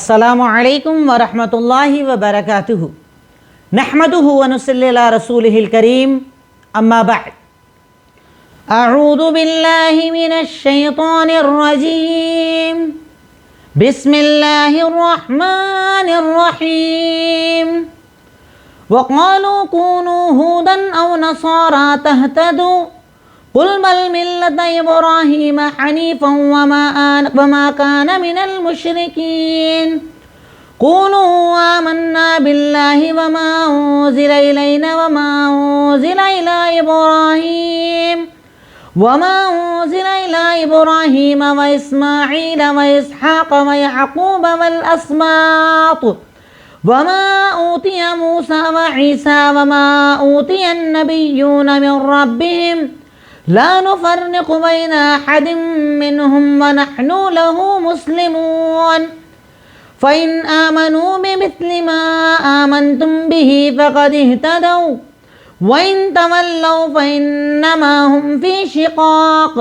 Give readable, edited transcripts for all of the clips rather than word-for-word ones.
السلام علیکم ورحمۃ اللہ وبرکاتہ نحمدہ ونصلی علی رسولہ الکریم اما بعد اعوذ باللہ من الشیطان الرجیم بسم اللہ الرحمن الرحیم وقالوا كونوا هودا او نصارى تهتدوا قل بل ملة إبراهيم حنيفا وما كان من المشركين قولوا آمنا بالله وما أنزل إلينا وما أنزل إلى إبراهيم وإسماعيل وإسحاق ويعقوب والأسباط وما أوتي موسى وعيسى وما أوتي النبيون من ربهم لا نفرق بين أحد منهم ونحن له مسلمون فإن آمنوا بمثل ما آمنتم به فقد اهتدوا وإن تولوا فإنما هم في شقاق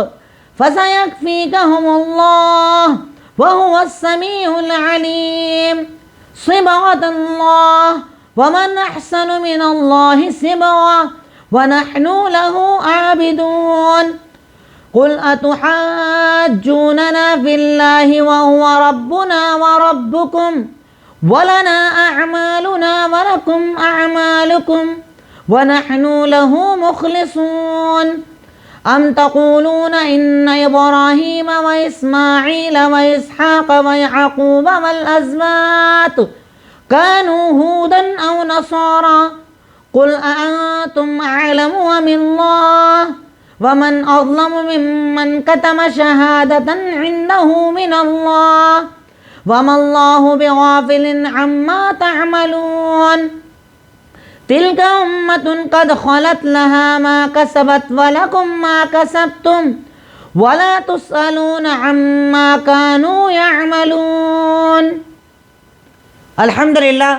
فسيكفيكهم الله وهو السميع العليم صبغة الله ومن أحسن من الله صبغة ونحن له عابدون قل أتحاجوننا في الله وهو ربنا وربكم ولنا أعمالنا ولكم أعمالكم ونحن له مخلصون أم تقولون إن إبراهيم وإسماعيل وإسحاق ويعقوب والأسباط كانوا هودا أو نصارى قل أأنتم أعلم أم الله ومن أظلم ممن كتم شهادة عنده من الله وما الله بغافل عما تعملون تلك أمة قد خلت لها ما كسبت ولكم ما كسبتم ولا تسألون عما كانوا يعملون. الحمدللہ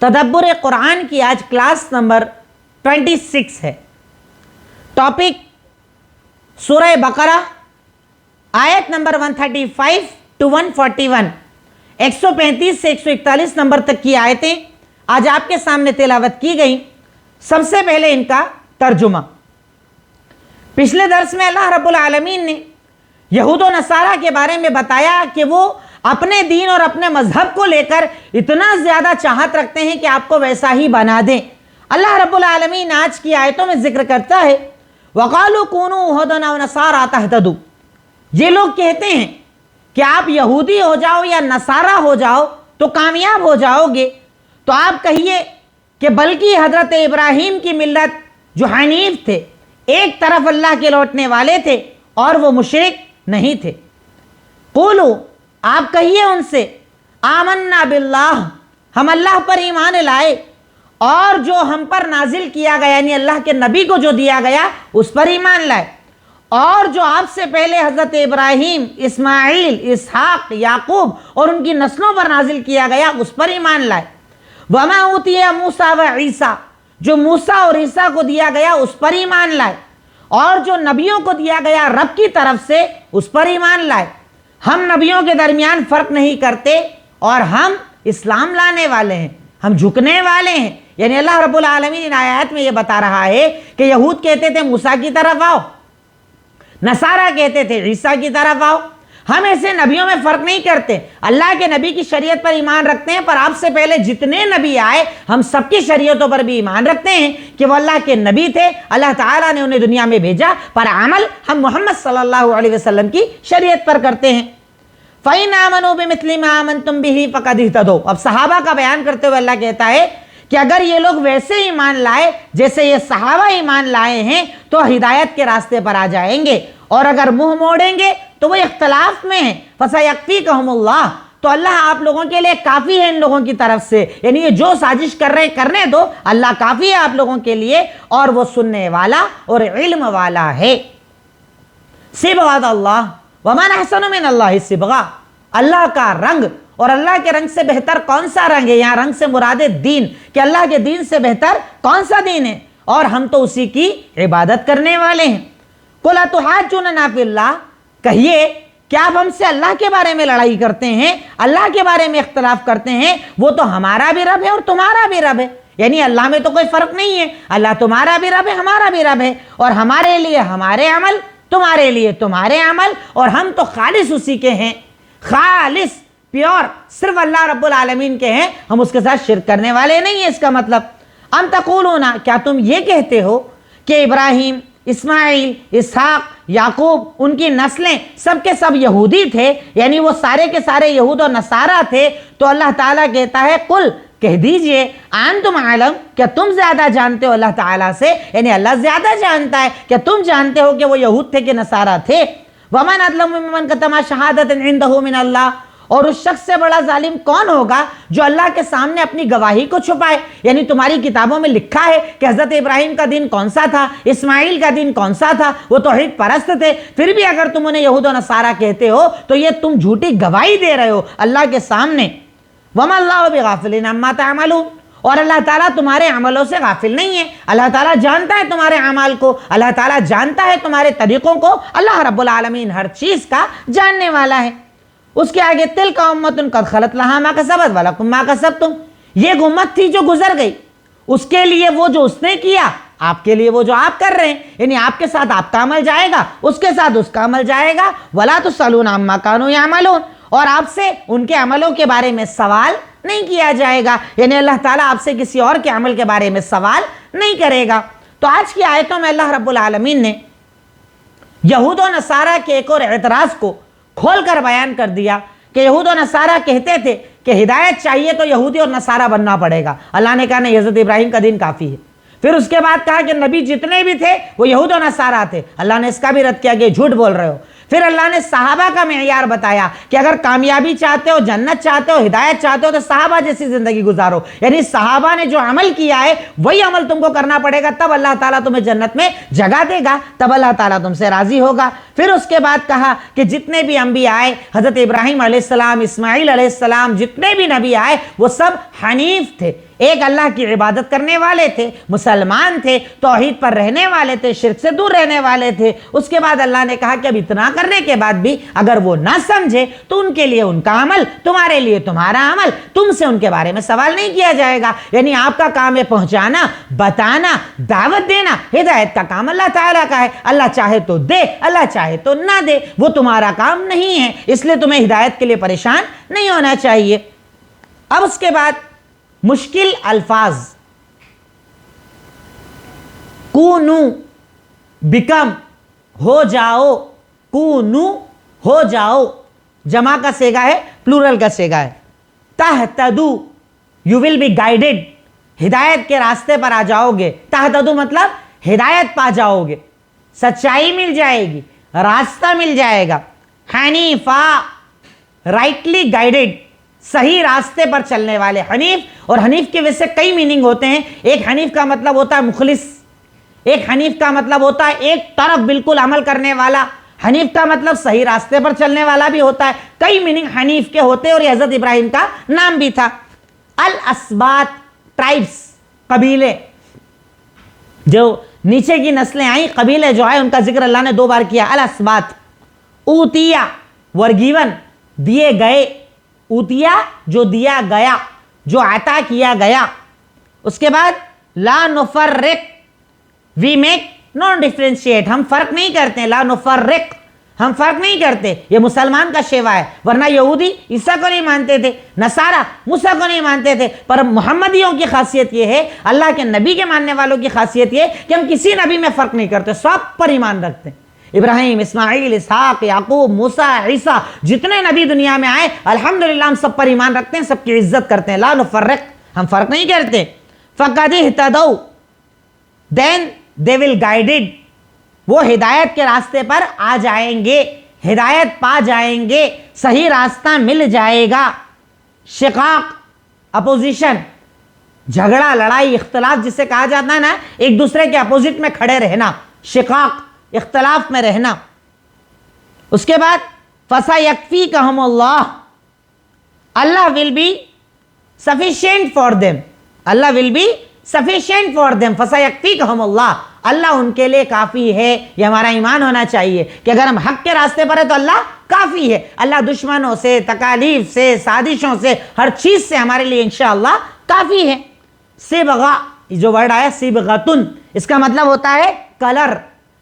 تدبر قرآن کی آج کلاس نمبر 26 ہے. ٹاپک سورہ بقرہ آیت نمبر 135 to 141 135 سے 141 نمبر تک کی آیتیں آج آپ کے سامنے تلاوت کی گئیں. سب سے پہلے ان کا ترجمہ. پچھلے درس میں اللہ رب العالمین نے یہود و نصارہ کے بارے میں بتایا کہ وہ اپنے دین اور اپنے مذہب کو لے کر اتنا زیادہ چاہت رکھتے ہیں کہ آپ کو ویسا ہی بنا دیں. اللہ رب العالمین آج کی آیتوں میں ذکر کرتا ہے وَقَالُوا كُونُوا هُودًا أَوْ نَصَارَىٰ تَهْتَدُوا. یہ لوگ کہتے ہیں کہ آپ یہودی ہو جاؤ یا نصارہ ہو جاؤ تو کامیاب ہو جاؤ گے. تو آپ کہیے کہ بلکہ حضرت ابراہیم کی ملت جو حنیف تھے, ایک طرف اللہ کے لوٹنے والے تھے اور وہ مشرک نہیں تھے. قولوا, آپ کہیے ان سے آمنا باللہ, ہم اللہ پر ایمان لائے اور جو ہم پر نازل کیا گیا یعنی اللہ کے نبی کو جو دیا گیا اس پر ایمان لائے, اور جو آپ سے پہلے حضرت ابراہیم, اسماعیل, اسحاق, یعقوب اور ان کی نسلوں پر نازل کیا گیا اس پر ایمان لائے. وما اوتی موسیٰ و عیسیٰ, جو موسیٰ اور عیسیٰ کو دیا گیا اس پر ایمان لائے, اور جو نبیوں کو دیا گیا رب کی طرف سے اس پر ایمان لائے. ہم نبیوں کے درمیان فرق نہیں کرتے اور ہم اسلام لانے والے ہیں, ہم جھکنے والے ہیں. یعنی اللہ رب العالمین ان آیات میں یہ بتا رہا ہے کہ یہود کہتے تھے موسیٰ کی طرف آؤ, نصارہ کہتے تھے عیسیٰ کی طرف آؤ. ہم ایسے نبیوں میں فرق نہیں کرتے, اللہ کے نبی کی شریعت پر ایمان رکھتے ہیں, پر آپ سے پہلے جتنے نبی آئے ہم سب کی شریعتوں پر بھی ایمان رکھتے ہیں کہ وہ اللہ کے نبی تھے, اللہ تعالیٰ نے انہیں دنیا میں بھیجا, پر عمل ہم محمد صلی اللہ علیہ وسلم کی شریعت پر کرتے ہیں. فَإِنْ آمَنُوا بِمِثْلِ مَا آمَنْتُمْ بِهِ فَقَدِ اهْتَدَوْا. اب صحابہ کا بیان کرتے ہوئے اللہ کہتا ہے کہ اگر یہ لوگ ویسے ایمان لائے جیسے یہ صحابہ ایمان لائے ہیں تو ہدایت کے راستے پر آ جائیں گے, اور اگر منہ موڑیں گے تو وہ اختلاف میں ہیں. فَسَيَكْفِيكَهُمُ اللَّهُ, تو اللہ آپ لوگوں کے لیے کافی ہے ان لوگوں کی طرف سے, یعنی یہ جو سازش کر رہے ہیں کرنے دو, اللہ کافی ہے آپ لوگوں کے لیے اور وہ سننے والا اور علم والا ہے. صبغۃ اللہ وَمَنْ أَحْسَنُ مِنَ اللَّهِ صِبْغَةً. اللہ کا رنگ, اور اللہ کے رنگ سے بہتر کون سا رنگ ہے؟ یہاں رنگ سے مراد دین, کہ اللہ کے دین سے بہتر کون سا دین ہے, اور ہم تو اسی کی عبادت کرنے والے ہیں. قُلْ أَتُحَاجُّونَنَا فِي اللَّهِ, کہیے کیا آپ ہم سے اللہ کے بارے میں لڑائی کرتے ہیں، اللہ کے بارے میں اختلاف کرتے ہیں؟ وہ تو ہمارا بھی رب ہے اور تمہارا بھی رب ہے، یعنی اللہ میں تو کوئی فرق نہیں ہے، اللہ تمہارا بھی رب ہے، ہمارا بھی رب ہے، اور ہمارے لیے ہمارے عمل، تمہارے لیے تمہارے عمل، اور ہم تو خالص اسی کے ہیں، خالص پیور صرف اللہ رب العالمین کے ہیں، ہم اس کے ساتھ شرک کرنے والے نہیں ہیں۔ اس کا مطلب ام تقولون، کیا تم یہ کہتے ہو کہ ابراہیم، اسماعیل، اسحاق، یعقوب، ان کی نسلیں سب کے سب یہودی تھے، یعنی وہ سارے کے سارے یہود و نصارہ تھے؟ تو اللہ تعالیٰ کہتا ہے قل، کہہ دیجئے، انتم عالم، کیا تم زیادہ جانتے ہو اللہ تعالیٰ سے؟ یعنی اللہ زیادہ جانتا ہے، کیا تم جانتے ہو کہ وہ یہود تھے کہ نصارہ تھے؟ ومن اظلم ممن کتم شہادۃ عنده من اللہ، اور اس شخص سے بڑا ظالم کون ہوگا جو اللہ کے سامنے اپنی گواہی کو چھپائے؟ یعنی تمہاری کتابوں میں لکھا ہے کہ حضرت ابراہیم کا دین کون سا تھا، اسماعیل کا دین کون سا تھا، وہ توحید پرست تھے، پھر بھی اگر تم انہیں یہود و نصارہ کہتے ہو تو یہ تم جھوٹی گواہی دے رہے ہو اللہ کے سامنے۔ وما اللہ بغافل عما تعملون، اور اللہ تعالیٰ تمہارے عملوں سے غافل نہیں ہے، اللہ تعالیٰ جانتا ہے تمہارے اعمال کو، اللہ تعالیٰ جانتا ہے تمہارے طریقوں کو، اللہ رب العالمین ہر چیز کا جاننے والا ہے۔ اس کے آگے تلک امۃ قد خلت لہا ما کسبت ولکم ما کسبتم، یہ ایک امت تھی جو گزر گئی، اس کے لیے وہ جو اس نے کیا، آپ کے لیے وہ جو آپ کر رہے ہیں، یعنی آپ کے ساتھ آپ کا عمل جائے گا، اس کے ساتھ اس کا عمل جائے گا، ولا تسألون عما كانوا يعملون، اور آپ سے ان کے عملوں کے بارے میں سوال نہیں کیا جائے گا، یعنی اللہ تعالیٰ آپ سے کسی اور کے عمل کے بارے میں سوال نہیں کرے گا۔ تو آج کی آیتوں میں اللہ رب العالمین نے یہود و نصارہ کے ایک اور اعتراض کو کھول کر بیان کر دیا کہ یہود و نصارہ کہتے تھے کہ ہدایت چاہیے تو یہودی اور نصارہ بننا پڑے گا، اللہ نے کہا نہیں، حضرت ابراہیم کا دین کافی ہے۔ پھر اس کے بعد کہا کہ نبی جتنے بھی تھے وہ یہود و نصارہ تھے، اللہ نے اس کا بھی رد کیا کہ جھوٹ بول رہے ہو۔ پھر اللہ نے صحابہ کا معیار بتایا کہ اگر کامیابی چاہتے ہو، جنت چاہتے ہو، ہدایت چاہتے ہو تو صحابہ جیسی زندگی گزارو، یعنی صحابہ نے جو عمل کیا ہے وہی عمل تم کو کرنا پڑے گا، تب اللہ تعالیٰ تمہیں جنت میں جگہ دے گا، تب اللہ تعالیٰ تم سے راضی ہوگا۔ پھر اس کے بعد کہا کہ جتنے بھی انبیاء آئے، حضرت ابراہیم علیہ السلام، اسماعیل علیہ السلام، جتنے بھی نبی آئے وہ سب حنیف تھے، ایک اللہ کی عبادت کرنے والے تھے، مسلمان تھے، توحید پر رہنے والے تھے، شرک سے دور رہنے والے تھے۔ اس کے بعد اللہ نے کہا کہ اب اتنا کرنے کے بعد بھی اگر وہ نہ سمجھے تو ان کے لیے ان کا عمل، تمہارے لیے تمہارا عمل، تم سے ان کے بارے میں سوال نہیں کیا جائے گا، یعنی آپ کا کام ہے پہنچانا، بتانا، دعوت دینا، ہدایت کا کام اللہ تعالیٰ کا ہے، اللہ چاہے تو دے، اللہ چاہے تو نہ دے، وہ تمہارا کام نہیں ہے، اس لیے تمہیں ہدایت کے لیے پریشان نہیں ہونا چاہیے۔ اب اس کے بعد مشکل الفاظ، کونو، بیکم، ہو جاؤ، کونو، ہو جاؤ، جمع کا صیغہ ہے، پلورل کا صیغہ ہے۔ تہتدو، یو ول بی گائیڈڈ، ہدایت کے راستے پر آ جاؤ گے، تہتدو مطلب ہدایت پا جاؤ گے، سچائی مل جائے گی، راستہ مل جائے گا۔ حنیفا، رائٹلی گائیڈڈ، صحیح راستے پر چلنے والے، حنیف، اور حنیف کے ویسے کئی میننگ ہوتے ہیں، ایک حنیف کا مطلب ہوتا ہے مخلص، ایک حنیف کا مطلب ہوتا ہے ایک طرف بالکل عمل کرنے والا، حنیف کا مطلب صحیح راستے پر چلنے والا بھی ہوتا ہے، کئی میننگ حنیف کے ہوتے ہیں، اور یہ حضرت ابراہیم کا نام بھی تھا۔ الاسبات، ٹرائبس، قبیلے، جو نیچے کی نسلیں آئیں، قبیلے جو آئے ان کا ذکر اللہ نے 2 بار کیا۔ الاسبات، اوتیا، ور گیون، دیے گئے، اوتیا جو دیا گیا، جو عطا کیا گیا۔ اس کے بعد لا نفرق، وی میک نو ڈیفرینشیٹ، ہم فرق نہیں کرتے، لا نفرق، ہم فرق نہیں کرتے، یہ مسلمان کا شیوا ہے، ورنہ یہودی عیسیٰ کو نہیں مانتے تھے، نصارہ موسیٰ کو نہیں مانتے تھے، پر محمدیوں کی خاصیت یہ ہے، اللہ کے نبی کے ماننے والوں کی خاصیت یہ کہ ہم کسی نبی میں فرق نہیں کرتے، سب پر ایمان رکھتے ہیں۔ ابراہیم، اسماعیل، اسحاق، یعقوب، موسیٰ، عیسیٰ، جتنے نبی دنیا میں آئے الحمدللہ ہم سب پر ایمان رکھتے ہیں، سب کی عزت کرتے ہیں، لا نفرق، ہم فرق نہیں کرتے۔ فَقَدِ اهْتَدَوْا، then they will guided، وہ ہدایت کے راستے پر آ جائیں گے، ہدایت پا جائیں گے، صحیح راستہ مل جائے گا۔ شقاق، اپوزیشن، جھگڑا، لڑائی، اختلاف جسے کہا جاتا ہے نا، ایک دوسرے کے اپوزٹ میں کھڑے رہنا، شقاق، اختلاف میں رہنا۔ اس کے بعد فَسَيَكْفِيكَهُمُ اللَّهُ، اللہ will be sufficient for them، Allah will be sufficient for them، فَسَيَكْفِيكَهُمُ اللَّهُ، اللہ ان کے لیے کافی ہے. یہ ہمارا ایمان ہونا چاہیے کہ اگر ہم حق کے راستے پر ہیں تو اللہ کافی ہے. اللہ دشمنوں سے، تکالیف سے، سازشوں سے، ہر چیز سے ہمارے لیے انشاءاللہ کافی ہے. صبغہ جو ورڈ آیا صبغتن، اس کا مطلب ہوتا ہے کلر،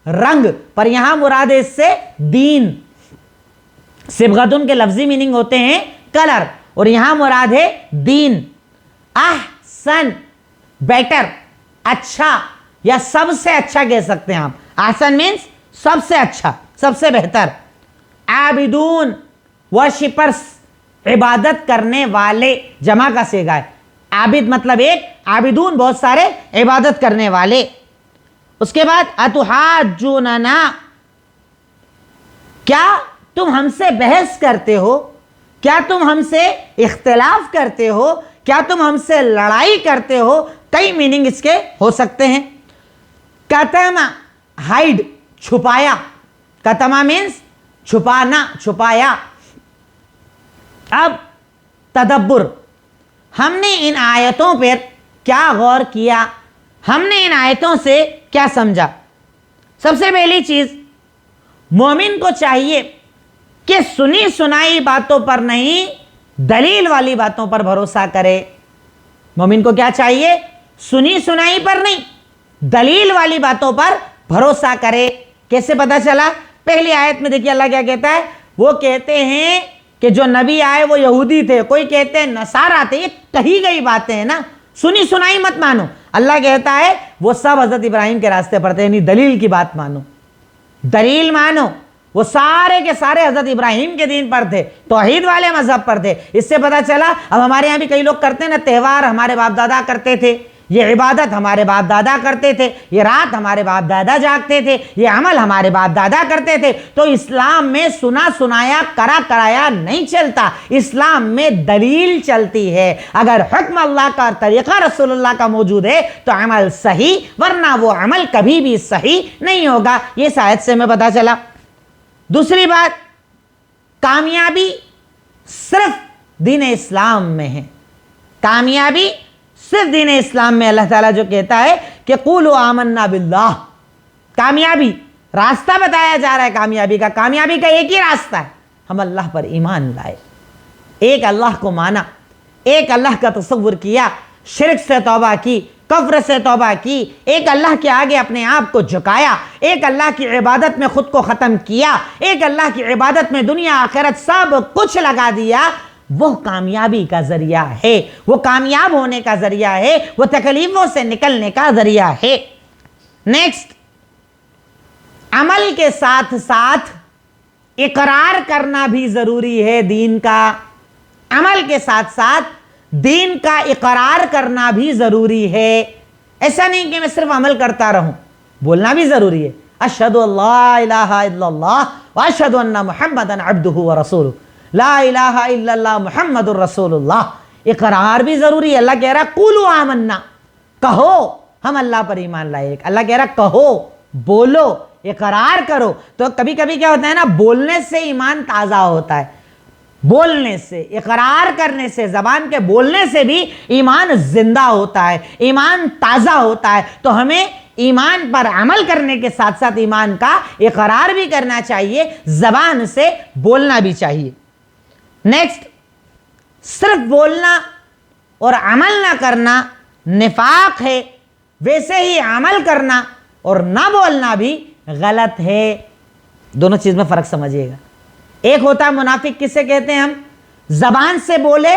رنگ، پر یہاں مراد ہے اس سے دین. صبغتن کے لفظی میننگ ہوتے ہیں کلر، اور یہاں مراد ہے دین. احسن بیٹر، اچھا یا سب سے اچھا کہہ سکتے ہیں آپ. احسن مینس سب سے اچھا، سب سے بہتر. عابدون ورشپرس، عبادت کرنے والے، جمع کا صیغہ ہے. عابد مطلب ایک، عابدون بہت سارے، عبادت کرنے والے. اس کے بعد اتحاجوننا، کیا تم ہم سے بحث کرتے ہو، کیا تم ہم سے اختلاف کرتے ہو، کیا تم ہم سے لڑائی کرتے ہو. کئی میننگ اس کے ہو سکتے ہیں. کتما ہائڈ، چھپایا. کتما مینس چھپانا، چھپایا. اب تدبر، ہم نے ان آیتوں پر کیا غور کیا، ہم نے ان آیتوں سے کیا سمجھا. سب سے پہلی چیز، مومن کو چاہیے کہ سنی سنائی باتوں پر نہیں، دلیل والی باتوں پر بھروسہ کرے. مومن کو کیا چاہیے؟ سنی سنائی پر نہیں، دلیل والی باتوں پر بھروسہ کرے. کیسے پتا چلا؟ پہلی آیت میں دیکھیے اللہ کیا کہتا ہے. وہ کہتے ہیں کہ جو نبی آئے وہ یہودی تھے، کوئی کہتے ہیں نصارہ تھے. یہ کہی گئی باتیں ہیں نا، سنی سنائی مت مانو. اللہ کہتا ہے وہ سب حضرت ابراہیم کے راستے پر تھے، یعنی دلیل کی بات مانو، دلیل مانو. وہ سارے کے سارے حضرت ابراہیم کے دین پر تھے، توحید والے مذہب پر تھے. اس سے پتا چلا. اب ہمارے یہاں بھی کئی لوگ کرتے ہیں نا، تہوار ہمارے باپ دادا کرتے تھے، یہ عبادت ہمارے باپ دادا کرتے تھے، یہ رات ہمارے باپ دادا جاگتے تھے، یہ عمل ہمارے باپ دادا کرتے تھے. تو اسلام میں سنا سنایا، کرا کرایا نہیں چلتا. اسلام میں دلیل چلتی ہے. اگر حکم اللہ کا، طریقہ رسول اللہ کا موجود ہے تو عمل صحیح، ورنہ وہ عمل کبھی بھی صحیح نہیں ہوگا. یہ اس آیت سے ہمیں پتا چلا. دوسری بات، کامیابی صرف دین اسلام میں ہے. کامیابی صرف دین اسلام میں. اللہ تعالیٰ جو کہتا ہے کہ قولوا آمنا باللہ، کامیابی راستہ بتایا جا رہا ہے. کامیابی کا، کامیابی کا ایک ہی راستہ ہے، ہم اللہ پر ایمان لائے، ایک اللہ کو مانا، ایک اللہ کا تصور کیا، شرک سے توبہ کی، کفر سے توبہ کی، ایک اللہ کے آگے اپنے آپ کو جھکایا، ایک اللہ کی عبادت میں خود کو ختم کیا، ایک اللہ کی عبادت میں دنیا آخرت سب کچھ لگا دیا. وہ کامیابی کا ذریعہ ہے، وہ کامیاب ہونے کا ذریعہ ہے، وہ تکلیفوں سے نکلنے کا ذریعہ ہے. نیکسٹ، عمل کے ساتھ ساتھ اقرار کرنا بھی ضروری ہے دین کا. عمل کے ساتھ ساتھ دین کا اقرار کرنا بھی ضروری ہے. ایسا نہیں کہ میں صرف عمل کرتا رہوں، بولنا بھی ضروری ہے. اشہد ان لا الہ الا اللہ واشہد ان محمدا عبدہ ورسولہ. لا الہ الا اللہ محمد الرسول اللہ. اقرار بھی ضروری ہے. اللہ کہہ رہا قولوا آمنا، کہو ہم اللہ پر ایمان لائے. اللہ کہہ رہا کہو، بولو، اقرار کرو. تو کبھی کبھی کیا ہوتا ہے نا، بولنے سے ایمان تازہ ہوتا ہے. بولنے سے، اقرار کرنے سے، زبان کے بولنے سے بھی ایمان زندہ ہوتا ہے، ایمان تازہ ہوتا ہے. تو ہمیں ایمان پر عمل کرنے کے ساتھ ساتھ ایمان کا اقرار بھی کرنا چاہیے، زبان سے بولنا بھی چاہیے. نیکسٹ، صرف بولنا اور عمل نہ کرنا نفاق ہے، ویسے ہی عمل کرنا اور نہ بولنا بھی غلط ہے. دونوں چیز میں فرق سمجھیے گا. ایک ہوتا ہے منافق، کسے کہتے ہیں ہم؟ زبان سے بولے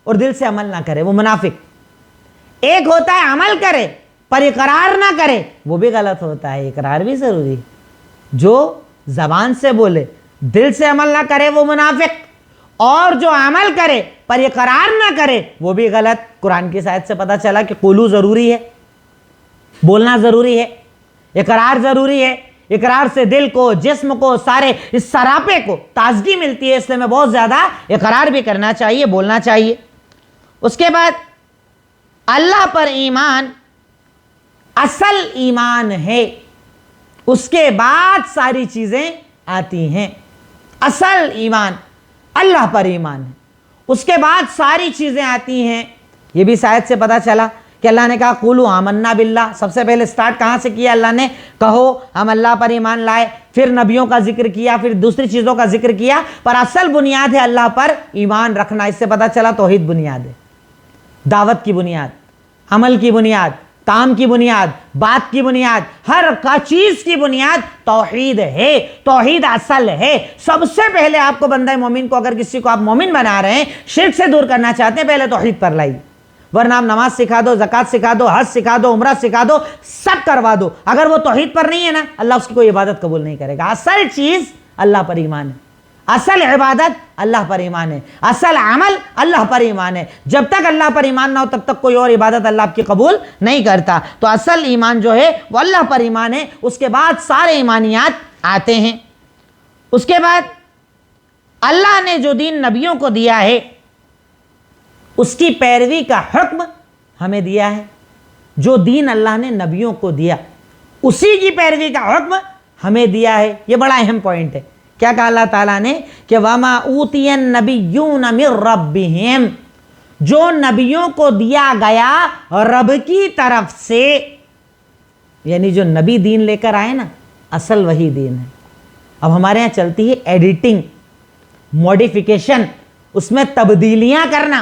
اور دل سے عمل نہ کرے، وہ منافق. ایک ہوتا ہے عمل کرے پر اقرار نہ کرے، وہ بھی غلط ہوتا ہے. اقرار بھی ضروری ہے. جو زبان سے بولے دل سے عمل نہ کرے وہ منافق، اور جو عمل کرے پر اقرار نہ کرے وہ بھی غلط. قرآن کی آیت سے پتہ چلا کہ قولو ضروری ہے، بولنا ضروری ہے، اقرار ضروری ہے. اقرار سے دل کو، جسم کو، سارے اس سراپے کو تازگی ملتی ہے. اس لیے میں بہت زیادہ اقرار بھی کرنا چاہیے، بولنا چاہیے. اس کے بعد اللہ پر ایمان اصل ایمان ہے، اس کے بعد ساری چیزیں آتی ہیں. اصل ایمان اللہ پر ایمان ہے، اس کے بعد ساری چیزیں آتی ہیں. یہ بھی شاید سے پتا چلا کہ اللہ نے کہا قولوا آمنا باللہ، سب سے پہلے سٹارٹ کہاں سے کیا اللہ نے؟ کہو ہم اللہ پر ایمان لائے، پھر نبیوں کا ذکر کیا، پھر دوسری چیزوں کا ذکر کیا، پر اصل بنیاد ہے اللہ پر ایمان رکھنا۔ اس سے پتہ چلا توحید بنیاد ہے، دعوت کی بنیاد، عمل کی بنیاد، کام کی بنیاد، بات کی بنیاد، ہر چیز کی بنیاد توحید ہے، توحید اصل ہے۔ سب سے پہلے آپ کو بندہ مومن کو، اگر کسی کو آپ مومن بنا رہے ہیں، شرک سے دور کرنا چاہتے ہیں، پہلے توحید پر لائیے، ورنہ آپ نماز سکھا دو، زکوٰۃ سکھا دو، حج سکھا دو، عمرہ سکھا دو، سب کروا دو، اگر وہ توحید پر نہیں ہے نا، اللہ اس کی کوئی عبادت قبول نہیں کرے گا۔ اصل چیز اللہ پر ایمان ہے، اصل عبادت اللہ پر ایمان ہے، اصل عمل اللہ پر ایمان ہے۔ جب تک اللہ پر ایمان نہ ہو تب تک کوئی اور عبادت اللہ آپ کی قبول نہیں کرتا۔ تو اصل ایمان جو ہے وہ اللہ پر ایمان ہے، اس کے بعد سارے ایمانیات آتے ہیں۔ اس کے بعد اللہ نے جو دین نبیوں کو دیا ہے اس کی پیروی کا حکم ہمیں دیا ہے۔ جو دین اللہ نے نبیوں کو دیا اسی کی پیروی کا حکم ہمیں دیا ہے۔ یہ بڑا اہم پوائنٹ ہے۔ کیا کہا اللہ تعالیٰ نے کہ وَمَا أُوتِيَ النَّبِيُّونَ مِن رَبِّهِمْ، جو نبیوں کو دیا گیا رب کی طرف سے، یعنی جو نبی دین لے کر آئے نا، اصل وہی دین ہے۔ اب ہمارے ہاں چلتی ہے ایڈیٹنگ، موڈیفیکیشن، اس میں تبدیلیاں کرنا۔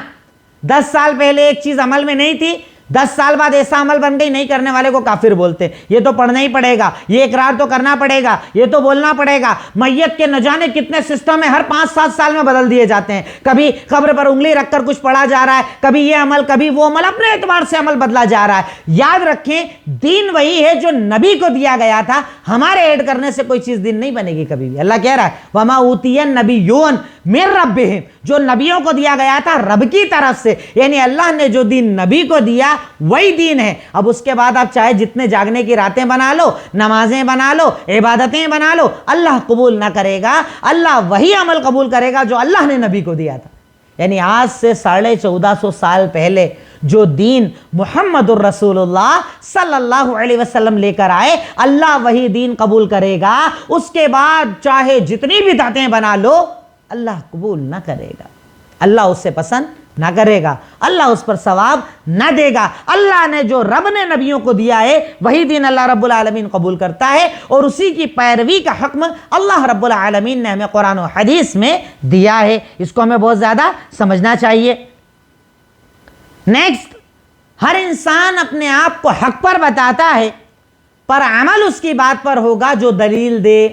10 سال پہلے ایک چیز عمل میں نہیں تھی، 10 سال بعد ایسا عمل بن گئی، نہیں کرنے والے کو کافر بولتے۔ یہ تو پڑھنا ہی پڑے گا، یہ اقرار تو کرنا پڑے گا، یہ تو بولنا پڑے گا۔ میت کے نہ جانے کتنے سسٹم ہیں، ہر 5-7 سال میں بدل دیے جاتے ہیں۔ کبھی قبر پر انگلی رکھ کر کچھ پڑھا جا رہا ہے، کبھی یہ عمل، کبھی وہ عمل، اپنے اعتبار سے عمل بدلا جا رہا ہے۔ یاد رکھیں دین وہی ہے جو نبی کو دیا گیا تھا، ہمارے ایڈ کرنے سے کوئی چیز دین نہیں بنے گی کبھی بھی۔ اللہ کہہ رہا ہے وَمَا أُوتِيَ النَّبِيُّونَ مِن رَبِّهِمْ، جو نبیوں کو دیا گیا تھا رب کی طرف سے، یعنی اللہ نے جو دین نبی کو دیا وہی دین ہے۔ اب اس کے بعد آپ چاہے جتنے جاگنے کی راتیں بنا لو، نمازیں بنا لو، عبادتیں بنا لو، اللہ قبول نہ کرے گا۔ اللہ وہی عمل قبول کرے گا جو اللہ نے نبی کو دیا تھا۔ یعنی آج سے 1450 سال پہلے جو دین محمد الرسول اللہ صلی اللہ علیہ وسلم لے کر آئے، اللہ وہی دین قبول کرے گا۔ اس کے بعد چاہے جتنی بھی بدعتیں بنا لو، اللہ قبول نہ کرے گا، اللہ اس سے پسند نہ کرے گا، اللہ اس پر ثواب نہ دے گا۔ اللہ نے جو رب نے نبیوں کو دیا ہے وہی دین اللہ رب العالمین قبول کرتا ہے، اور اسی کی پیروی کا حکم اللہ رب العالمین نے ہمیں قرآن و حدیث میں دیا ہے۔ اس کو ہمیں بہت زیادہ سمجھنا چاہیے۔ نیکسٹ، ہر انسان اپنے آپ کو حق پر بتاتا ہے، پر عمل اس کی بات پر ہوگا جو دلیل دے۔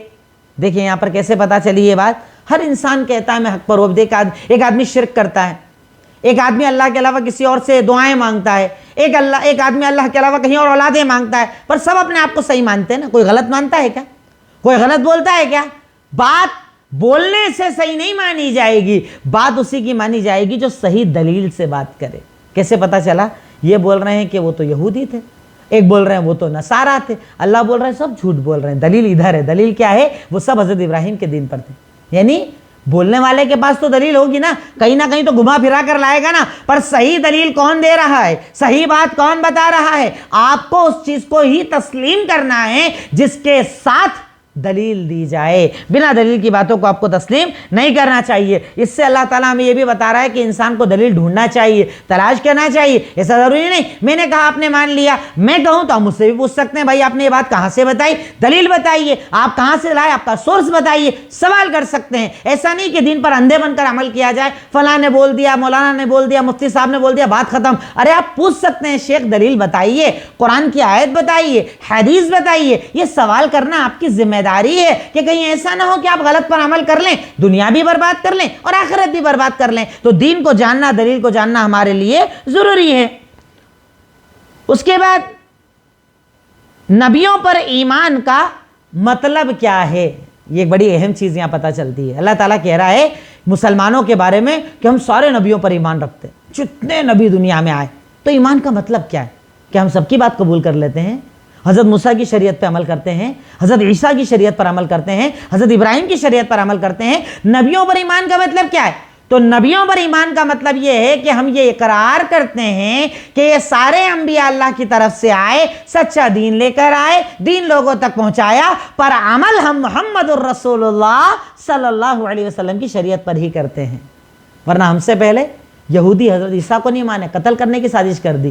دیکھیں یہاں پر کیسے پتا چلی یہ بات۔ ہر انسان کہتا ہے میں حق پر ہوں۔ ایک آدمی شرک کرتا ہے، ایک آدمی اللہ کے علاوہ کسی اور سے دعائیں مانگتا ہے، ایک آدمی اللہ کے علاوہ کہیں اور اولادیں مانگتا ہے، پر سب اپنے آپ کو صحیح مانتے ہیں نا۔ کوئی غلط مانتا ہے کیا؟ کوئی غلط بولتا ہے کیا؟ بات بولنے سے صحیح نہیں مانی جائے گی، بات اسی کی مانی جائے گی جو صحیح دلیل سے بات کرے۔ کیسے پتا چلا؟ یہ بول رہے ہیں کہ وہ تو یہودی تھے، ایک بول رہے ہیں وہ تو نصارہ تھے، اللہ بول رہے ہیں سب جھوٹ بول رہے ہیں، دلیل ادھر ہے۔ دلیل کیا ہے؟ وہ سب حضرت ابراہیم کے دین پر تھے۔ یعنی بولنے والے کے پاس تو دلیل ہوگی نا، کہیں نہ کہیں تو گھما پھرا کر لائے گا نا، پر صحیح دلیل کون دے رہا ہے، صحیح بات کون بتا رہا ہے؟ آپ کو اس چیز کو ہی تسلیم کرنا ہے جس کے ساتھ دلیل دی جائے۔ بنا دلیل کی باتوں کو آپ کو تسلیم نہیں کرنا چاہیے۔ اس سے اللہ تعالیٰ ہمیں یہ بھی بتا رہا ہے کہ انسان کو دلیل ڈھونڈنا چاہیے، تلاش کرنا چاہیے۔ ایسا ضروری نہیں میں نے کہا آپ نے مان لیا، میں کہوں تو آپ مجھ سے بھی پوچھ سکتے ہیں بھائی آپ نے یہ بات کہاں سے بتائی، دلیل بتائیے، آپ کہاں سے لائے، آپ کا سورس بتائیے، سوال کر سکتے ہیں۔ ایسا نہیں کہ دین پر اندھے بن کر عمل کیا جائے، فلاں نے بول دیا، مولانا نے بول دیا، مفتی صاحب نے بول دیا، بات ختم۔ ارے آپ پوچھ سکتے ہیں شیخ دلیل بتائیے، قرآن کی آیت بتائیے، حدیث بتائیے۔ یہ سوال کرنا آپ کی ذمہ داری ہے کہ کہیں ایسا نہ ہو کہ آپ غلط پر عمل کر لیں، دنیا بھی برباد کر لیں اور آخرت بھی برباد کر لیں۔ تو دین کو جاننا، دلیل کو جاننا ہمارے لیے ضروری ہے۔ اس کے بعد نبیوں پر ایمان کا مطلب کیا ہے؟ یہ ایک بڑی اہم چیز یہاں پتہ چلتی ہے۔ اللہ تعالیٰ کہہ رہا ہے مسلمانوں کے بارے میں کہ ہم سارے نبیوں پر ایمان رکھتے ہیں، جتنے نبی دنیا میں آئے۔ تو ایمان کا مطلب کیا ہے؟ کہ ہم سب کی بات قبول کر لیتے ہیں، حضرت موسیٰ کی شریعت پہ عمل کرتے ہیں، حضرت عیسیٰ کی شریعت پر عمل کرتے ہیں، حضرت ابراہیم کی شریعت پر عمل کرتے ہیں۔ نبیوں پر ایمان کا مطلب کیا ہے؟ تو نبیوں پر ایمان کا مطلب یہ ہے کہ ہم یہ اقرار کرتے ہیں کہ یہ سارے انبیاء اللہ کی طرف سے آئے، سچا دین لے کر آئے، دین لوگوں تک پہنچایا، پر عمل ہم محمد الرسول اللہ صلی اللہ علیہ وسلم کی شریعت پر ہی کرتے ہیں۔ ورنہ ہم سے پہلے یہودی حضرت عیسیٰ کو نہیں مانے، قتل کرنے کی سازش کر دی،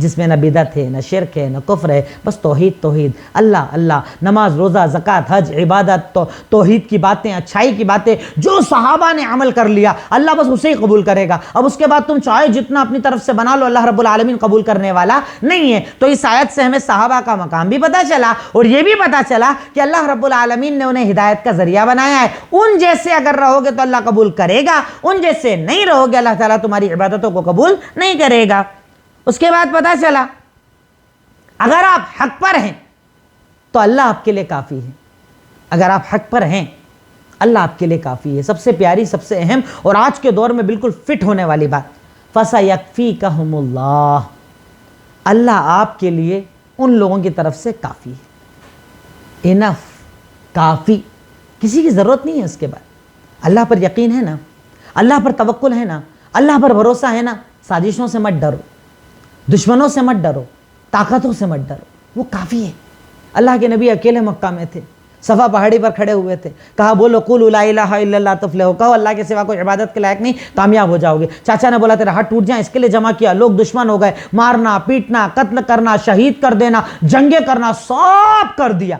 جس میں نہ بدعت ہے، نہ شرک ہے، نہ کفر ہے، بس توحید توحید، اللہ اللہ، نماز روزہ زکوٰۃ حج عبادت، توحید کی باتیں، اچھائی کی باتیں، جو صحابہ نے عمل کر لیا اللہ بس اسے ہی قبول کرے گا۔ اب اس کے بعد تم چاہے جتنا اپنی طرف سے بنا لو، اللہ رب العالمین قبول کرنے والا نہیں ہے۔ تو اس آیت سے ہمیں صحابہ کا مقام بھی پتہ چلا، اور یہ بھی پتہ چلا کہ اللہ رب العالمین نے انہیں ہدایت کا ذریعہ بنایا ہے۔ ان جیسے اگر رہو گے تو اللہ قبول کرے گا، ان جیسے نہیں رہو گے اللہ تعالیٰ تمہاری عبادتوں کو قبول نہیں کرے گا۔ اس کے بعد پتہ چلا اگر آپ حق پر ہیں تو اللہ آپ کے لیے کافی ہے۔ اگر آپ حق پر ہیں اللہ آپ کے لیے کافی ہے۔ سب سے پیاری، سب سے اہم اور آج کے دور میں بالکل فٹ ہونے والی بات، فَسَيَكْفِيكَهُمُ اللَّهُ، اللہ آپ کے لیے ان لوگوں کی طرف سے کافی ہے۔ انف، کافی، کسی کی ضرورت نہیں ہے اس کے بعد۔ اللہ پر یقین ہے نا، اللہ پر توکل ہے نا، اللہ پر بھروسہ ہے نا، سازشوں سے مت ڈرو، دشمنوں سے مت ڈرو، طاقتوں سے مت ڈرو، وہ کافی ہے۔ اللہ کے نبی اکیلے مکہ میں تھے، صفا پہاڑی پر کھڑے ہوئے تھے، کہا بولو قولوا لا الہ الا اللہ تفلحوا، کہو اللہ کے سوا کوئی عبادت کے لائق نہیں، کامیاب ہو جاؤ گے۔ چاچا نے بولا تیرا ہاتھ ٹوٹ جائیں، اس کے لیے جمع کیا، لوگ دشمن ہو گئے، مارنا پیٹنا قتل کرنا شہید کر دینا جنگیں کرنا سب کر دیا۔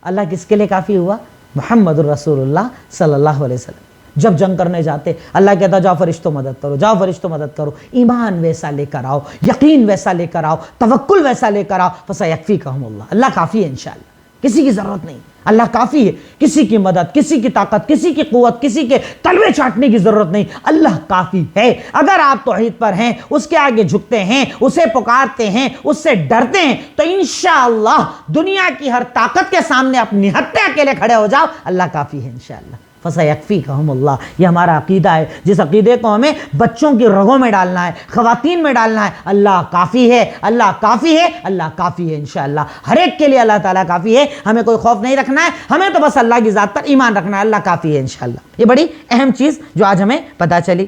اللہ کس کے لیے کافی ہوا؟ محمد الرسول اللہ صلی اللہ علیہ وسلم۔ جب جنگ کرنے جاتے اللہ کہتا جاؤ فرشتوں مدد کرو، جاؤ فرشتوں مدد کرو، ایمان ویسا لے کر آؤ، یقین ویسا لے کر آؤ، توکل ویسا لے کر آؤ، فَسَيَكْفِيكَهُمُ اللَّهُ، اللہ کافی ہے انشاءاللہ، کسی کی ضرورت نہیں، اللہ کافی ہے، کسی کی مدد، کسی کی طاقت، کسی کی قوت، کسی کے تلوے چاٹنے کی ضرورت نہیں، اللہ کافی ہے۔ اگر آپ توحید پر ہیں، اس کے آگے جھکتے ہیں، اسے پکارتے ہیں، اس سے ڈرتے ہیں، تو انشاءاللہ دنیا کی ہر طاقت کے سامنے اپنی ہتھے اکیلے کھڑے ہو جاؤ، اللہ کافی ہے انشاءاللہ۔ فَسَيَكْفِيكَهُمُ اللَّهُ، یہ ہمارا عقیدہ ہے، جس عقیدے کو ہمیں بچوں کی رگوں میں ڈالنا ہے، خواتین میں ڈالنا ہے۔ اللہ کافی ہے، اللہ کافی ہے، اللہ کافی ہے انشاءاللہ۔ ہر ایک کے لیے اللہ تعالیٰ کافی ہے، ہمیں کوئی خوف نہیں رکھنا ہے، ہمیں تو بس اللہ کی ذات پر ایمان رکھنا ہے، اللہ کافی ہے انشاءاللہ۔ یہ بڑی اہم چیز جو آج ہمیں پتہ چلی۔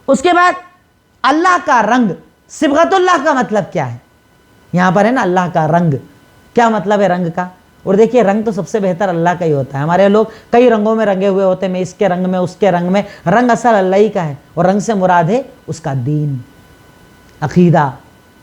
اس کے بعد اللہ کا رنگ، صبغت اللہ کا مطلب کیا ہے؟ یہاں پر ہے نا اللہ کا رنگ، کیا مطلب ہے رنگ کا؟ اور دیکھیے رنگ تو سب سے بہتر اللہ کا ہی ہوتا ہے۔ ہمارے لوگ کئی رنگوں میں رنگے ہوئے ہوتے ہیں، میں اس کے رنگ میں، اس کے رنگ میں، رنگ اصل اللہ ہی کا ہے، اور رنگ سے مراد ہے اس کا دین، عقیدہ،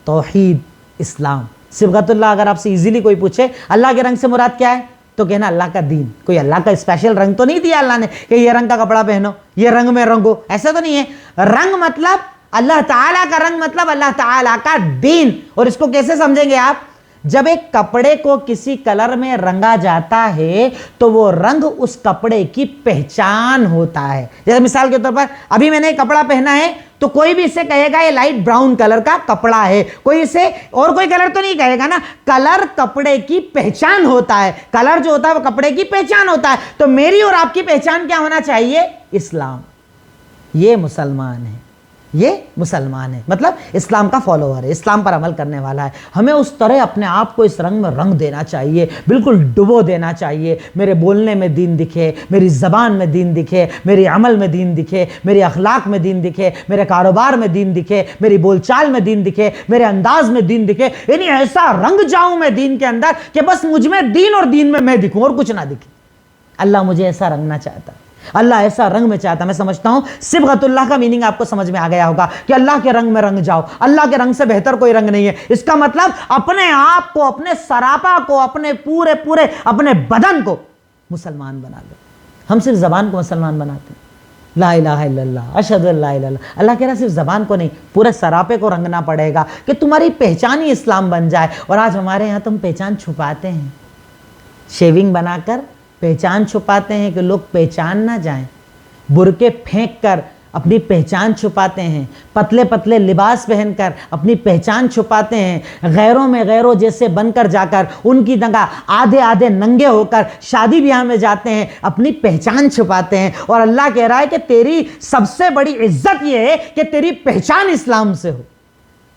توحید، اسلام۔ صبغت اللہ اگر آپ سے ایزیلی کوئی پوچھے اللہ کے رنگ سے مراد کیا ہے تو کہنا اللہ کا دین۔ کوئی اللہ کا اسپیشل رنگ تو نہیں دیا اللہ نے کہ یہ رنگ کا کپڑا پہنو، یہ رنگ میں رنگو، ایسا تو نہیں ہے۔ رنگ مطلب اللہ تعالیٰ کا رنگ، مطلب اللہ تعالیٰ کا دین۔ اور اس کو کیسے سمجھیں گے آپ؟ جب ایک کپڑے کو کسی کلر میں رنگا جاتا ہے تو وہ رنگ اس کپڑے کی پہچان ہوتا ہے۔ جیسے مثال کے طور پر ابھی میں نے کپڑا پہنا ہے تو کوئی بھی اسے کہے گا یہ لائٹ براؤن کلر کا کپڑا ہے، کوئی اسے اور کوئی کلر تو نہیں کہے گا نا۔ کلر کپڑے کی پہچان ہوتا ہے، کلر جو ہوتا ہے وہ کپڑے کی پہچان ہوتا ہے۔ تو میری اور آپ کی پہچان کیا ہونا چاہیے؟ اسلام۔ یہ مسلمان ہے، یہ مسلمان ہے، مطلب اسلام کا فالوور ہے، اسلام پر عمل کرنے والا ہے۔ ہمیں اس طرح اپنے آپ کو اس رنگ میں رنگ دینا چاہیے، بالکل ڈبو دینا چاہیے۔ میرے بولنے میں دین دکھے، میری زبان میں دین دکھے، میری عمل میں دین دکھے، میرے اخلاق میں دین دکھے، میرے کاروبار میں دین دکھے، میری بول چال میں دین دکھے، میرے انداز میں دین دکھے، یعنی ایسا رنگ جاؤں میں دین کے اندر کہ بس مجھ میں دین اور دین میں دکھوں اور کچھ نہ دکھے۔ اللہ مجھے ایسا رنگنا چاہتا ہے، اللہ ایسا رنگ میں چاہتا ہے۔ میں سمجھتا ہوں صبغت اللہ کا میننگ آپ کو سمجھ میں آ گیا ہوگا کہ اللہ کے رنگ میں رنگ جاؤ۔ اللہ کے رنگ سے بہتر کوئی رنگ نہیں ہے۔ اس کا مطلب اپنے آپ کو، اپنے سراپا کو، اپنے پورے اپنے بدن کو مسلمان بنا لو۔ ہم صرف زبان کو مسلمان بناتے ہیں، لا الہ الا اللہ، اشہد ان لا الہ الا اللہ۔ اللہ کہہ رہا صرف زبان کو نہیں، پورے سراپے کو رنگنا پڑے گا کہ تمہاری پہچان ہی اسلام بن جائے۔ اور آج ہمارے یہاں تم پہچان چھپاتے ہیں، شیونگ بنا کر پہچان چھپاتے ہیں کہ لوگ پہچان نہ جائیں، برقعے پھینک کر اپنی پہچان چھپاتے ہیں، پتلے پتلے لباس پہن کر اپنی پہچان چھپاتے ہیں، غیروں میں غیروں جیسے بن کر جا کر ان کی جگہ آدھے ننگے ہو کر شادی بیاہ میں جاتے ہیں، اپنی پہچان چھپاتے ہیں۔ اور اللہ کہہ رہا ہے کہ تیری سب سے بڑی عزت یہ ہے کہ تیری پہچان اسلام سے ہو۔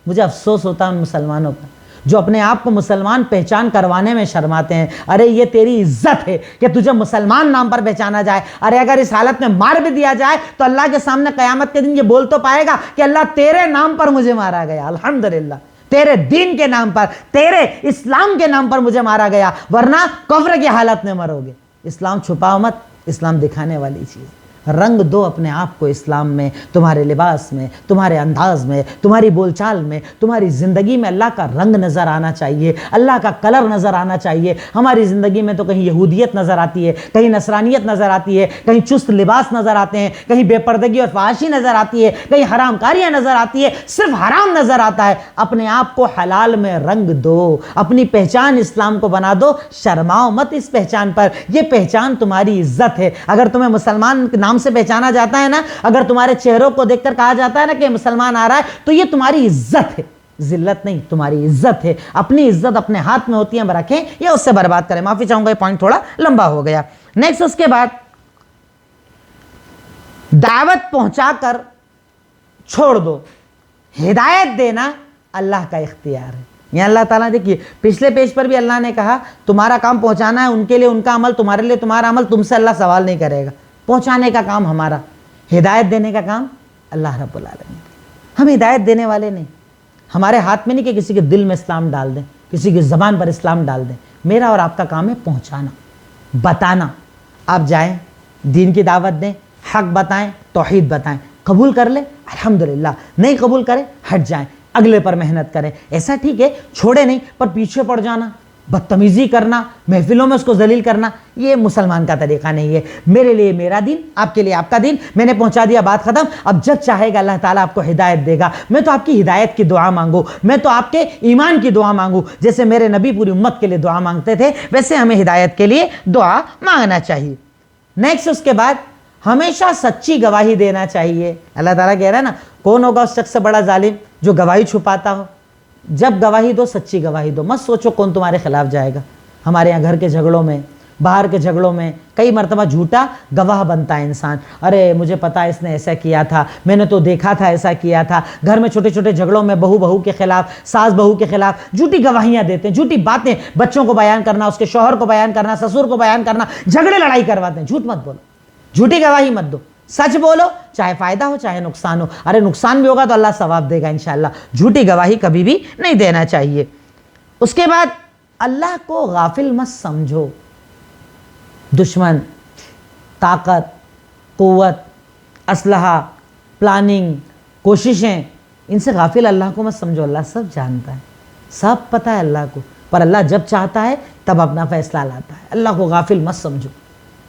مجھے افسوس ہوتا ہے ان مسلمانوں کا جو اپنے آپ کو مسلمان پہچان کروانے میں شرماتے ہیں۔ ارے یہ تیری عزت ہے کہ تجھے مسلمان نام پر پہچانا جائے۔ ارے اگر اس حالت میں مار بھی دیا جائے تو اللہ کے سامنے قیامت کے دن یہ بول تو پائے گا کہ اللہ تیرے نام پر مجھے مارا گیا، الحمدللہ تیرے دین کے نام پر، تیرے اسلام کے نام پر مجھے مارا گیا، ورنہ کفر کی حالت میں مرو گے۔ اسلام چھپاؤ مت، اسلام دکھانے والی چیز۔ رنگ دو اپنے آپ کو اسلام میں، تمہارے لباس میں، تمہارے انداز میں، تمہاری بول چال میں، تمہاری زندگی میں اللہ کا رنگ نظر آنا چاہیے، اللہ کا کلر نظر آنا چاہیے۔ ہماری زندگی میں تو کہیں یہودیت نظر آتی ہے، کہیں نصرانیت نظر آتی ہے، کہیں چست لباس نظر آتے ہیں، کہیں بے پردگی اور فحاشی نظر آتی ہے، کہیں حرام کاریاں نظر آتی ہے، صرف حرام نظر آتا ہے۔ اپنے آپ کو حلال میں رنگ دو، اپنی پہچان اسلام کو بنا دو، شرماؤ مت اس پہچان پر، یہ پہچان تمہاری عزت ہے۔ اگر تمہیں مسلمان کے نام سے پہچانا جاتا ہے نا، اگر تمہارے چہروں کو دیکھ کر کہا جاتا ہے نا کہ مسلمان آ رہا ہے، تو یہ تمہاری عزت ہے، ذلت نہیں، تمہاری عزت ہے۔ اپنی عزت اپنے ہاتھ میں ہوتی ہے، رکھیں یا اس سے برباد کریں۔ معافی چاہوں گا، یہ پوائنٹ تھوڑا لمبا ہو گیا۔ نیکسٹ، اس کے بعد دعوت پہنچا کر چھوڑ دو، ہدایت دینا اللہ کا اختیار ہے۔ یہ اللہ تعالیٰ دیکھیے پچھلے پیج پر بھی اللہ نے کہا تمہارا کام پہنچانا ہے، ان کے لیے ان کا عمل، تمہارے لیے تمہارا عمل، تم سے اللہ سوال نہیں کرے گا۔ پہنچانے کا کام ہمارا، ہدایت دینے کا کام اللہ رب العالمین۔ ہم ہدایت دینے والے نہیں، ہمارے ہاتھ میں نہیں کہ کسی کے دل میں اسلام ڈال دیں، کسی کی زبان پر اسلام ڈال دیں۔ میرا اور آپ کا کام ہے پہنچانا، بتانا۔ آپ جائیں، دین کی دعوت دیں، حق بتائیں، توحید بتائیں، قبول کر لیں الحمدللہ، نہیں قبول کریں ہٹ جائیں، اگلے پر محنت کریں۔ ایسا ٹھیک ہے چھوڑے نہیں، پر پیچھے پڑ جانا، بدتمیزی کرنا، محفلوں میں اس کو ذلیل کرنا، یہ مسلمان کا طریقہ نہیں ہے۔ میرے لیے میرا دین، آپ کے لیے آپ کا دین، میں نے پہنچا دیا، بات ختم۔ اب جب چاہے گا اللہ تعالیٰ آپ کو ہدایت دے گا۔ میں تو آپ کی ہدایت کی دعا مانگوں، میں تو آپ کے ایمان کی دعا مانگوں، جیسے میرے نبی پوری امت کے لیے دعا مانگتے تھے، ویسے ہمیں ہدایت کے لیے دعا مانگنا چاہیے۔ نیکسٹ، اس کے بعد ہمیشہ سچی گواہی دینا چاہیے۔ اللہ تعالیٰ کہہ رہا ہے نا، کون ہوگا اس شخص سے بڑا ظالم جو گواہی چھپاتا ہو؟ جب گواہی دو سچی گواہی دو، مت سوچو کون تمہارے خلاف جائے گا۔ ہمارے یہاں گھر کے جھگڑوں میں، باہر کے جھگڑوں میں کئی مرتبہ جھوٹا گواہ بنتا ہے انسان۔ ارے مجھے پتا اس نے ایسا کیا تھا، میں نے تو دیکھا تھا ایسا کیا تھا۔ گھر میں چھوٹے چھوٹے جھگڑوں میں بہو کے خلاف، ساس بہو کے خلاف جھوٹی گواہیاں دیتے ہیں، جھوٹی باتیں، بچوں کو بیان کرنا، اس کے شوہر کو بیان کرنا، سسر کو بیان کرنا، جھگڑے لڑائی کرواتے ہیں۔ جھوٹ مت بولو، جھوٹی گواہی مت دو، سچ بولو، چاہے فائدہ ہو چاہے نقصان ہو۔ ارے نقصان بھی ہوگا تو اللہ ثواب دے گا انشاءاللہ۔ جھوٹی گواہی کبھی بھی نہیں دینا چاہیے۔ اس کے بعد اللہ کو غافل مت سمجھو۔ دشمن، طاقت، قوت، اسلحہ، پلاننگ، کوششیں، ان سے غافل اللہ کو مت سمجھو۔ اللہ سب جانتا ہے، سب پتہ ہے اللہ کو، پر اللہ جب چاہتا ہے تب اپنا فیصلہ لاتا ہے۔ اللہ کو غافل مت سمجھو۔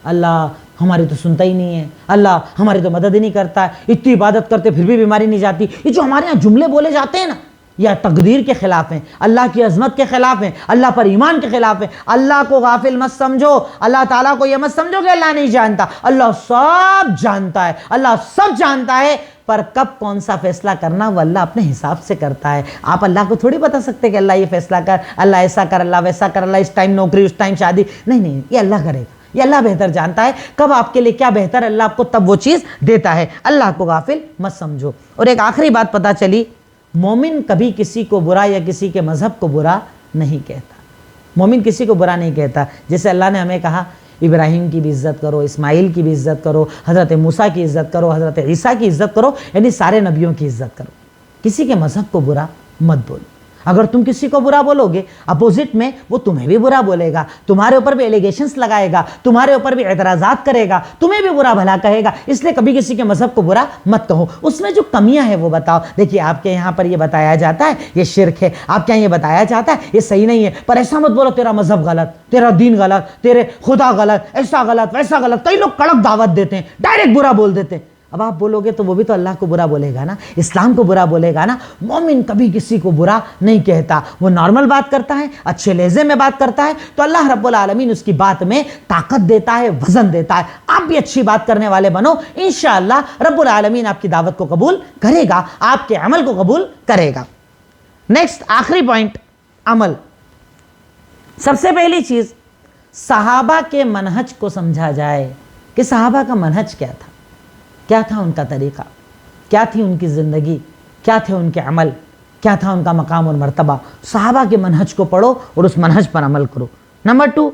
اللہ ہماری تو سنتا ہی نہیں ہے، اللہ ہماری تو مدد ہی نہیں کرتا ہے، اتنی عبادت کرتے پھر بھی بیماری نہیں جاتی۔ یہ جو ہمارے یہاں جملے بولے جاتے ہیں نا، یا تقدیر کے خلاف ہیں، اللہ کی عظمت کے خلاف ہیں، اللہ پر ایمان کے خلاف ہیں۔ اللہ کو غافل مت سمجھو، اللہ تعالیٰ کو یہ مت سمجھو کہ اللہ نہیں جانتا۔ اللہ سب جانتا ہے، اللہ سب جانتا ہے، پر کب کون سا فیصلہ کرنا وہ اللہ اپنے حساب سے کرتا ہے۔ آپ اللہ کو تھوڑی بتا سکتے کہ اللہ یہ فیصلہ کر، اللہ ایسا کر، اللہ ویسا کر، اللہ اس ٹائم نوکری، اس ٹائم شادی، نہیں، یہ اللہ کرے گا۔ یہ اللہ بہتر جانتا ہے کب آپ کے لیے کیا بہتر ہے، اللہ آپ کو تب وہ چیز دیتا ہے۔ اللہ کو غافل مت سمجھو۔ اور ایک آخری بات پتہ چلی، مومن کبھی کسی کو برا یا کسی کے مذہب کو برا نہیں کہتا۔ مومن کسی کو برا نہیں کہتا۔ جیسے اللہ نے ہمیں کہا ابراہیم کی بھی عزت کرو، اسماعیل کی بھی عزت کرو، حضرت موسیٰ کی عزت کرو، حضرت عیسیٰ کی عزت کرو، یعنی سارے نبیوں کی عزت کرو۔ کسی کے مذہب کو برا مت بولو۔ اگر تم کسی کو برا بولو گے، اپوزٹ میں وہ تمہیں بھی برا بولے گا، تمہارے اوپر بھی ایلیگیشنز لگائے گا، تمہارے اوپر بھی اعتراضات کرے گا، تمہیں بھی برا بھلا کہے گا۔ اس لیے کبھی کسی کے مذہب کو برا مت کہو، اس میں جو کمیاں ہیں وہ بتاؤ۔ دیکھیے آپ کے یہاں پر یہ بتایا جاتا ہے یہ شرک ہے، آپ کے یہاں یہ بتایا جاتا ہے یہ صحیح نہیں ہے، پر ایسا مت بولو تیرا مذہب غلط، تیرا دین غلط، تیرے خدا غلط، ایسا غلط ویسا غلط۔ کئی لوگ کڑک دعوت دیتے ہیں، ڈائریکٹ برا بول دیتے ہیں۔ اب آپ بولو گے تو وہ بھی تو اللہ کو برا بولے گا نا، اسلام کو برا بولے گا نا۔ مومن کبھی کسی کو برا نہیں کہتا، وہ نارمل بات کرتا ہے، اچھے لہجے میں بات کرتا ہے تو اللہ رب العالمین اس کی بات میں طاقت دیتا ہے، وزن دیتا ہے۔ آپ بھی اچھی بات کرنے والے بنو، انشاءاللہ رب العالمین آپ کی دعوت کو قبول کرے گا، آپ کے عمل کو قبول کرے گا۔ نیکسٹ آخری پوائنٹ، عمل۔ سب سے پہلی چیز صحابہ کے منہج کو سمجھا جائے کہ صحابہ کا منہج کیا تھا، کیا تھا ان کا طریقہ، کیا تھی ان کی زندگی، کیا تھے ان کے عمل، کیا تھا ان کا مقام اور مرتبہ۔ صحابہ کے منہج کو پڑھو اور اس منہج پر عمل کرو۔ نمبر 2،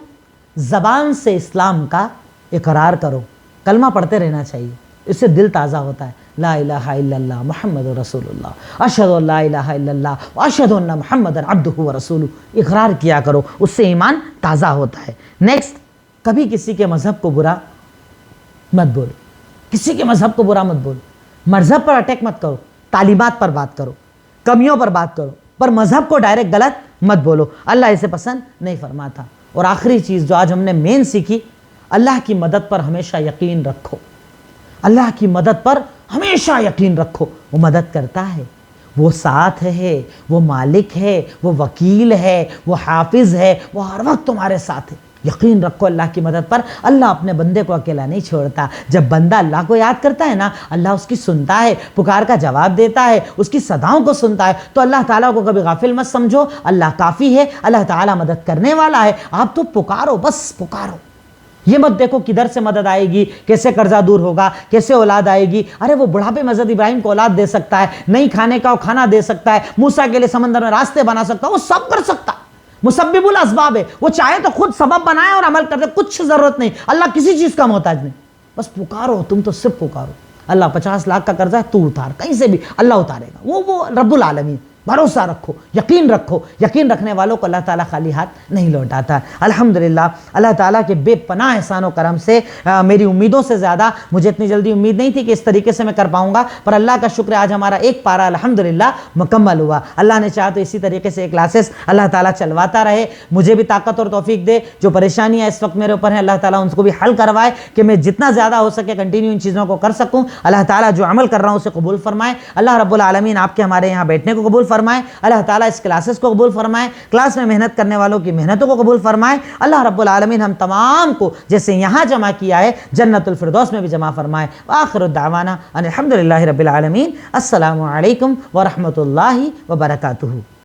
زبان سے اسلام کا اقرار کرو، کلمہ پڑھتے رہنا چاہیے، اس سے دل تازہ ہوتا ہے۔ لا الہ الا اللہ محمد رسول اللہ، اشہد ان لا الہ الا اللہ واشہد ان محمد عبدہ ورسولہ، اقرار کیا کرو، اس سے ایمان تازہ ہوتا ہے۔ نیکسٹ، کبھی کسی کے مذہب کو برا مت بولو، کسی کے مذہب کو برا مت بولو، مذہب پر اٹیک مت کرو، تعلیمات پر بات کرو، کمیوں پر بات کرو، پر مذہب کو ڈائریکٹ غلط مت بولو، اللہ اسے پسند نہیں فرماتا۔ اور آخری چیز جو آج ہم نے مین سیکھی، اللہ کی مدد پر ہمیشہ یقین رکھو، اللہ کی مدد پر ہمیشہ یقین رکھو، وہ مدد کرتا ہے، وہ ساتھ ہے، وہ مالک ہے، وہ وکیل ہے، وہ حافظ ہے، وہ ہر وقت تمہارے ساتھ ہے۔ یقین رکھو اللہ کی مدد پر، اللہ اپنے بندے کو اکیلا نہیں چھوڑتا۔ جب بندہ اللہ کو یاد کرتا ہے نا، اللہ اس کی سنتا ہے، پکار کا جواب دیتا ہے، اس کی صداؤں کو سنتا ہے۔ تو اللہ تعالیٰ کو کبھی غافل مت سمجھو، اللہ کافی ہے، اللہ تعالیٰ مدد کرنے والا ہے، آپ تو پکارو، بس پکارو۔ یہ مت دیکھو کدھر سے مدد آئے گی، کیسے قرضہ دور ہوگا، کیسے اولاد آئے گی۔ ارے وہ بڑھاپے میں حضرت ابراہیم کو اولاد دے سکتا ہے، نہیں کھانے کا وہ کھانا دے سکتا ہے، موسیٰ کے لیے سمندر میں راستے بنا سکتا ہے، وہ سب کر سکتا ہے، مسبب الاسباب ہے، وہ چاہے تو خود سبب بنائے اور عمل کر دے، کچھ ضرورت نہیں، اللہ کسی چیز کا محتاج نہیں، بس پکارو، تم تو صرف پکارو۔ اللہ 50 لاکھ کا قرضہ ہے، تو اتار، کہیں سے بھی اللہ اتارے گا، وہ رب العالمین۔ بھروسہ رکھو، یقین رکھو، یقین رکھنے والوں کو اللہ تعالیٰ خالی ہاتھ نہیں لوٹاتا۔ الحمدللہ اللہ تعالیٰ کے بے پناہ احسان و کرم سے میری امیدوں سے زیادہ مجھے اتنی جلدی امید نہیں تھی کہ اس طریقے سے میں کر پاؤں گا، پر اللہ کا شکر ہے آج ہمارا ایک پارہ الحمدللہ مکمل ہوا۔ اللہ نے چاہا تو اسی طریقے سے کلاسز اللہ تعالیٰ چلواتا رہے، مجھے بھی طاقت اور توفیق دے، جو پریشانیاں اس وقت میرے اوپر ہیں اللہ تعالیٰ ان کو بھی حل کروائے کہ میں جتنا زیادہ ہو سکے کنٹینیو ان چیزوں کو کر سکوں۔ اللہ تعالیٰ جو عمل کر رہا ہوں اسے قبول فرمائے، اللہ رب العالمین آپ کے ہمارے یہاں بیٹھنے کو قبول فرمائے، اللہ تعالیٰ اس کلاسز کو قبول فرمائے، کلاس میں محنت کرنے والوں کی محنتوں کو قبول فرمائے، اللہ رب العالمین ہم تمام کو جیسے یہاں جمع کیا ہے جنت الفردوس میں بھی جمع فرمائے۔ وآخر الدعوانا ان الحمدللہ رب العالمین۔ السلام علیکم ورحمۃ اللہ وبرکاتہ۔